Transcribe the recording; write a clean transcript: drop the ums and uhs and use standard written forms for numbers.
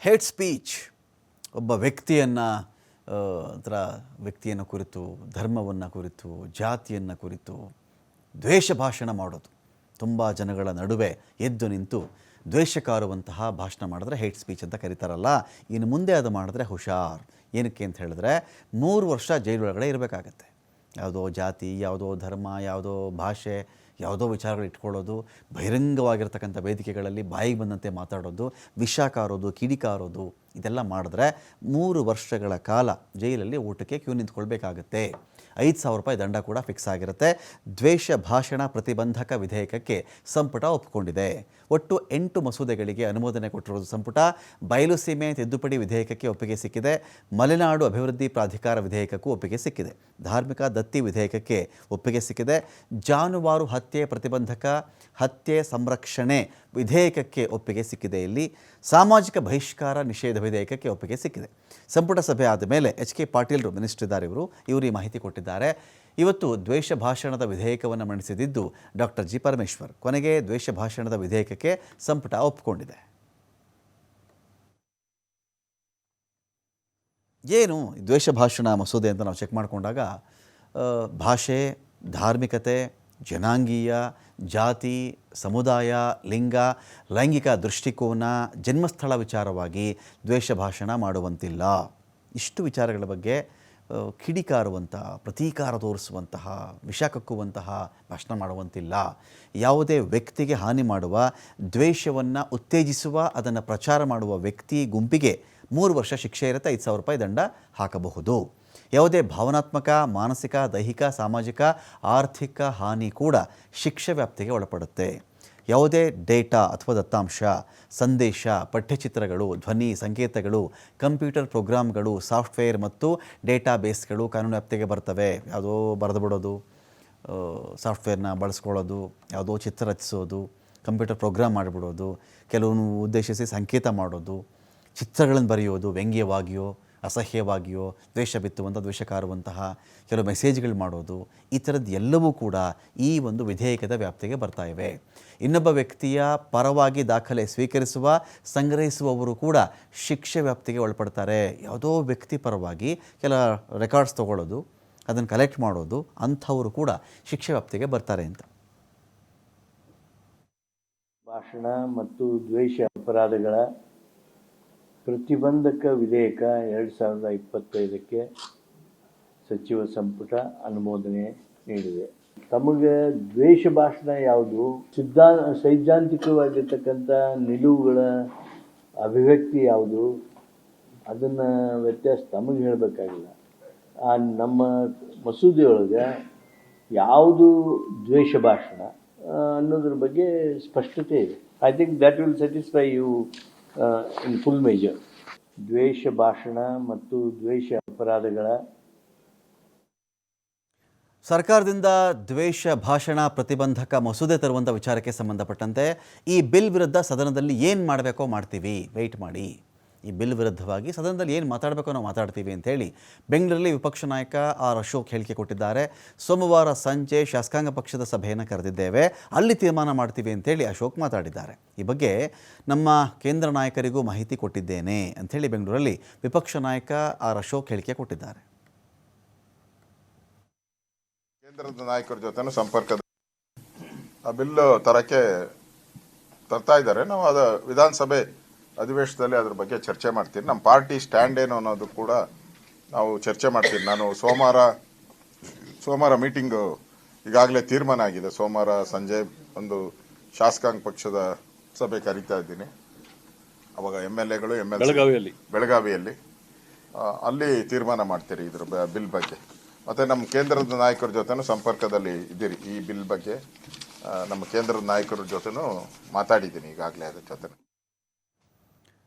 Hate speech ಒಬ್ಬ ವ್ಯಕ್ತಿಯನ್ನು ಕುರಿತು, ಧರ್ಮವನ್ನು ಕುರಿತು, ಜಾತಿಯನ್ನು ಕುರಿತು ದ್ವೇಷ ಭಾಷಣ ಮಾಡೋದು. ತುಂಬ ಜನಗಳ ನಡುವೆ ಎದ್ದು ನಿಂತು ದ್ವೇಷಕಾರುವಂತಹ ಭಾಷಣ ಮಾಡಿದ್ರೆ ಹೇಟ್ ಸ್ಪೀಚ್ ಅಂತ ಕರೀತಾರಲ್ಲ. ಇನ್ನು ಮುಂದೆ ಅದು ಮಾಡಿದ್ರೆ ಹುಷಾರ್. ಏನಕ್ಕೆ ಅಂತ ಹೇಳಿದ್ರೆ 3 ವರ್ಷ ಜೈಲೊಳಗಡೆ ಇರಬೇಕಾಗತ್ತೆ. ಯಾವುದೋ ಜಾತಿ, ಯಾವುದೋ ಧರ್ಮ, ಯಾವುದೋ ಭಾಷೆ, ಯಾವುದೋ ವಿಚಾರಗಳು ಇಟ್ಕೊಳ್ಳೋದು, ಬಹಿರಂಗವಾಗಿರ್ತಕ್ಕಂಥ ವೇದಿಕೆಗಳಲ್ಲಿ ಬಾಯಿಗೆ ಬಂದಂತೆ ಮಾತಾಡೋದು, ವಿಷ ಕಾರೋದು, ಕಿಡಿಕಾರೋದು, ಇದೆಲ್ಲ ಮಾಡಿದ್ರೆ 3 ವರ್ಷಗಳ ಕಾಲ ಜೈಲಲ್ಲಿ ಊಟಕ್ಕೆ ಕ್ಯೂ ನಿಂತ್ಕೊಳ್ಬೇಕಾಗತ್ತೆ. 5,000 ರೂಪಾಯಿ ದಂಡ ಕೂಡ ಫಿಕ್ಸ್ ಆಗಿರುತ್ತೆ. ದ್ವೇಷ ಭಾಷಣ ಪ್ರತಿಬಂಧಕ ವಿಧೇಯಕಕ್ಕೆ ಸಂಪುಟ ಒಪ್ಪಿಕೊಂಡಿದೆ. ಒಟ್ಟು 8 ಮಸೂದೆಗಳಿಗೆ ಅನುಮೋದನೆ ಕೊಟ್ಟಿರೋದು ಸಂಪುಟ. ಬಯಲುಸೀಮೆ ತಿದ್ದುಪಡಿ ವಿಧೇಯಕಕ್ಕೆ ಒಪ್ಪಿಗೆ ಸಿಕ್ಕಿದೆ. ಮಲೆನಾಡು ಅಭಿವೃದ್ಧಿ ಪ್ರಾಧಿಕಾರ ವಿಧೇಯಕಕ್ಕೂ ಒಪ್ಪಿಗೆ ಸಿಕ್ಕಿದೆ. ಧಾರ್ಮಿಕ ದತ್ತಿ ವಿಧೇಯಕಕ್ಕೆ ಒಪ್ಪಿಗೆ ಸಿಕ್ಕಿದೆ. ಜಾನುವಾರು ಹತ್ಯೆ ಪ್ರತಿಬಂಧಕ ಹತ್ಯೆ ಸಂರಕ್ಷಣೆ ವಿಧೇಯಕಕ್ಕೆ ಒಪ್ಪಿಗೆ ಸಿಕ್ಕಿದೆ. ಇಲ್ಲಿ ಸಾಮಾಜಿಕ ಬಹಿಷ್ಕಾರ ನಿಷೇಧ ವಿಧೇಯಕಕ್ಕೆ ಒಪ್ಪಿಗೆ ಸಿಕ್ಕಿದೆ. ಸಂಪುಟ ಸಭೆ ಆದ ಮೇಲೆ ಎಚ್.ಕೆ. ಪಾಟೀಲ್ರು ಮಿನಿಸ್ಟರ್ ಇದ್ದಾರೆ. ಇವರು ಈ ಮಾಹಿತಿ ಕೊಟ್ಟಿದ್ದಾರೆ. ಇವತ್ತು ದ್ವೇಷ ಭಾಷಣದ ವಿಧೇಯಕವನ್ನು ಮಂಡಿಸಿದ್ದು ಡಾಕ್ಟರ್ ಜಿ. ಪರಮೇಶ್ವರ್. ಕೊನೆಗೆ ದ್ವೇಷ ಭಾಷಣದ ವಿಧೇಯಕಕ್ಕೆ ಸಂಪುಟ ಒಪ್ಪಿಕೊಂಡಿದೆ. ಏನು ದ್ವೇಷ ಭಾಷಣ ಮಸೂದೆ ಅಂತ ನಾವು ಚೆಕ್ ಮಾಡಿಕೊಂಡಾಗ ಭಾಷೆ, ಧಾರ್ಮಿಕತೆ, ಜನಾಂಗೀಯ, ಜಾತಿ, ಸಮುದಾಯ, ಲಿಂಗ, ಲೈಂಗಿಕ ದೃಷ್ಟಿಕೋನ, ಜನ್ಮಸ್ಥಳ ವಿಚಾರವಾಗಿ ದ್ವೇಷ ಭಾಷಣ ಮಾಡುವಂತಿಲ್ಲ. ಇಷ್ಟು ವಿಚಾರಗಳ ಬಗ್ಗೆ ಕಿಡಿಕಾರುವಂತಹ, ಪ್ರತೀಕಾರ ತೋರಿಸುವಂತಹ, ವಿಷ ಕಕ್ಕುವಂತಹ ಭಾಷಣ ಮಾಡುವಂತಿಲ್ಲ. ಯಾವುದೇ ವ್ಯಕ್ತಿಗೆ ಹಾನಿ ಮಾಡುವ, ದ್ವೇಷವನ್ನು ಉತ್ತೇಜಿಸುವ, ಅದನ್ನು ಪ್ರಚಾರ ಮಾಡುವ ವ್ಯಕ್ತಿ ಗುಂಪಿಗೆ 3 ವರ್ಷ ಶಿಕ್ಷೆ ಇರುತ್ತೆ, 5,000 ರೂಪಾಯಿ ದಂಡ ಹಾಕಬಹುದು. ಯಾವುದೇ ಭಾವನಾತ್ಮಕ, ಮಾನಸಿಕ, ದೈಹಿಕ, ಸಾಮಾಜಿಕ, ಆರ್ಥಿಕ ಹಾನಿ ಕೂಡ ಶಿಕ್ಷೆ ವ್ಯಾಪ್ತಿಗೆ ಒಳಪಡುತ್ತೆ. ಯಾವುದೇ ಡೇಟಾ ಅಥವಾ ದತ್ತಾಂಶ, ಸಂದೇಶ, ಪಠ್ಯಚಿತ್ರಗಳು, ಧ್ವನಿ ಸಂಕೇತಗಳು, ಕಂಪ್ಯೂಟರ್ ಪ್ರೋಗ್ರಾಮ್ಗಳು, ಸಾಫ್ಟ್ವೇರ್ ಮತ್ತು ಡೇಟಾಬೇಸ್ಗಳು ಕಾನೂನು ವ್ಯಾಪ್ತಿಗೆ ಬರ್ತವೆ. ಯಾವುದೋ ಬರೆದು ಬಿಡೋದು, ಸಾಫ್ಟ್ವೇರ್ನ ಬಳಸ್ಕೊಳ್ಳೋದು, ಯಾವುದೋ ಚಿತ್ರ ರಚಿಸೋದು, ಕಂಪ್ಯೂಟರ್ ಪ್ರೋಗ್ರಾಮ್ ಮಾಡಿಬಿಡೋದು, ಕೆಲವನ್ನು ಉದ್ದೇಶಿಸಿ ಸಂಕೇತ ಮಾಡೋದು, ಚಿತ್ರಗಳನ್ನು ಬರೆಯೋದು, ವ್ಯಂಗ್ಯವಾಗಿಯೋ ಅಸಹ್ಯವಾಗಿಯೋ, ದ್ವೇಷ ಬಿತ್ತುವಂಥ, ದ್ವೇಷ ಕಾರುವಂತಹ ಕೆಲವು ಮೆಸೇಜ್ಗಳು ಮಾಡೋದು, ಈ ಥರದ್ದು ಎಲ್ಲವೂ ಕೂಡ ಈ ಒಂದು ವಿಧೇಯಕದ ವ್ಯಾಪ್ತಿಗೆ ಬರ್ತಾ ಇವೆ. ಇನ್ನೊಬ್ಬ ವ್ಯಕ್ತಿಯ ಪರವಾಗಿ ದಾಖಲೆ ಸ್ವೀಕರಿಸುವ, ಸಂಗ್ರಹಿಸುವವರು ಕೂಡ ಶಿಕ್ಷೆ ವ್ಯಾಪ್ತಿಗೆ ಒಳಪಡ್ತಾರೆ. ಯಾವುದೋ ವ್ಯಕ್ತಿ ಪರವಾಗಿ ಕೆಲ ರೆಕಾರ್ಡ್ಸ್ ತೊಗೊಳ್ಳೋದು, ಅದನ್ನು ಕಲೆಕ್ಟ್ ಮಾಡೋದು, ಅಂಥವರು ಕೂಡ ಶಿಕ್ಷೆ ವ್ಯಾಪ್ತಿಗೆ ಬರ್ತಾರೆ ಅಂತ. ಭಾಷಣ ಮತ್ತು ದ್ವೇಷ ಅಪರಾಧಗಳ ಪ್ರತಿಬಂಧಕ ವಿಧೇಯಕ 2025ಕ್ಕೆ ಸಚಿವ ಸಂಪುಟ ಅನುಮೋದನೆ ನೀಡಿದೆ. ತಮಗೆ ದ್ವೇಷ ಭಾಷಣ ಯಾವುದು, ಸೈದ್ಧಾಂತಿಕವಾಗಿರ್ತಕ್ಕಂಥ ನಿಲುವುಗಳ ಅಭಿವ್ಯಕ್ತಿ ಯಾವುದು, ಅದನ್ನು ವ್ಯತ್ಯಾಸ ತಮಗೆ ಹೇಳಬೇಕಾಗಿಲ್ಲ. ನಮ್ಮ ಮಸೂದೆಯೊಳಗೆ ಯಾವುದು ದ್ವೇಷ ಭಾಷಣ ಅನ್ನೋದ್ರ ಬಗ್ಗೆ ಸ್ಪಷ್ಟತೆ ಇದೆ. I think that will satisfy you in full major. ದ್ವೇಷ ಭಾಷಣ ಮತ್ತು ದ್ವೇಷ ಅಪರಾಧಗಳ ಸರ್ಕಾರದಿಂದ ದ್ವೇಷ ಭಾಷಣ ಪ್ರತಿಬಂಧಕ ಮಸೂದೆ ತರುವಂಥ ವಿಚಾರಕ್ಕೆ ಸಂಬಂಧಪಟ್ಟಂತೆ ಈ ಬಿಲ್ ವಿರುದ್ಧ ಸದನದಲ್ಲಿ ಏನು ಮಾಡಬೇಕೋ ಮಾಡ್ತೀವಿ, ವೆಯ್ಟ್ ಮಾಡಿ. ಈ ಬಿಲ್ ವಿರುದ್ಧವಾಗಿ ಸದನದಲ್ಲಿ ಏನು ಮಾತಾಡಬೇಕೋ ನಾವು ಮಾತಾಡ್ತೀವಿ ಅಂಥೇಳಿ ಬೆಂಗಳೂರಲ್ಲಿ ವಿಪಕ್ಷ ನಾಯಕ ಆರ್ ಅಶೋಕ್ ಹೇಳಿಕೆ ಕೊಟ್ಟಿದ್ದಾರೆ. ಸೋಮವಾರ ಸಂಜೆ ಶಾಸಕಾಂಗ ಪಕ್ಷದ ಸಭೆಯನ್ನು ಕರೆದಿದ್ದೇವೆ, ಅಲ್ಲಿ ತೀರ್ಮಾನ ಮಾಡ್ತೀವಿ ಅಂತೇಳಿ ಅಶೋಕ್ ಮಾತಾಡಿದ್ದಾರೆ. ಈ ಬಗ್ಗೆ ನಮ್ಮ ಕೇಂದ್ರ ನಾಯಕರಿಗೂ ಮಾಹಿತಿ ಕೊಟ್ಟಿದ್ದೇನೆ ಅಂಥೇಳಿ ಬೆಂಗಳೂರಲ್ಲಿ ವಿಪಕ್ಷ ನಾಯಕ ಆರ್ ಅಶೋಕ್ ಹೇಳಿಕೆ ಕೊಟ್ಟಿದ್ದಾರೆ. ಕೇಂದ್ರದ ನಾಯಕರ ಜೊತೆ ಸಂಪರ್ಕದ ಆ ಬಿಲ್ ತರ್ತಾ ಇದ್ದಾರೆ. ನಾವು ಅದ ವಿಧಾನಸಭೆ ಅಧಿವೇಶನದಲ್ಲಿ ಅದ್ರ ಬಗ್ಗೆ ಚರ್ಚೆ ಮಾಡ್ತೀನಿ. ನಮ್ಮ ಪಾರ್ಟಿ ಸ್ಟ್ಯಾಂಡ್ ಏನು ಅನ್ನೋದು ಕೂಡ ನಾವು ಚರ್ಚೆ ಮಾಡ್ತೀನಿ. ನಾನು ಸೋಮವಾರ ಮೀಟಿಂಗು ಈಗಾಗಲೇ ತೀರ್ಮಾನ ಆಗಿದೆ. ಸೋಮವಾರ ಸಂಜೆ ಒಂದು ಶಾಸಕಾಂಗ ಪಕ್ಷದ ಸಭೆ ಕರೀತಾ ಇದ್ದೀನಿ. ಅವಾಗ MLAಗಳು ಬೆಳಗಾವಿಯಲ್ಲಿ ಅಲ್ಲಿ ತೀರ್ಮಾನ ಮಾಡ್ತೀರಿ ಇದ್ರ ಬಿಲ್ ಬಗ್ಗೆ. ಮತ್ತು ನಮ್ಮ ಕೇಂದ್ರದ ನಾಯಕರ ಜೊತೆನೂ ಸಂಪರ್ಕದಲ್ಲಿ ಇದ್ದೀರಿ. ಈ ಬಿಲ್ ಬಗ್ಗೆ ನಮ್ಮ ಕೇಂದ್ರದ ನಾಯಕರ ಜೊತೆನೂ ಮಾತಾಡಿದ್ದೀನಿ ಈಗಾಗಲೇ ಅದ್ರ ಜೊತೆ.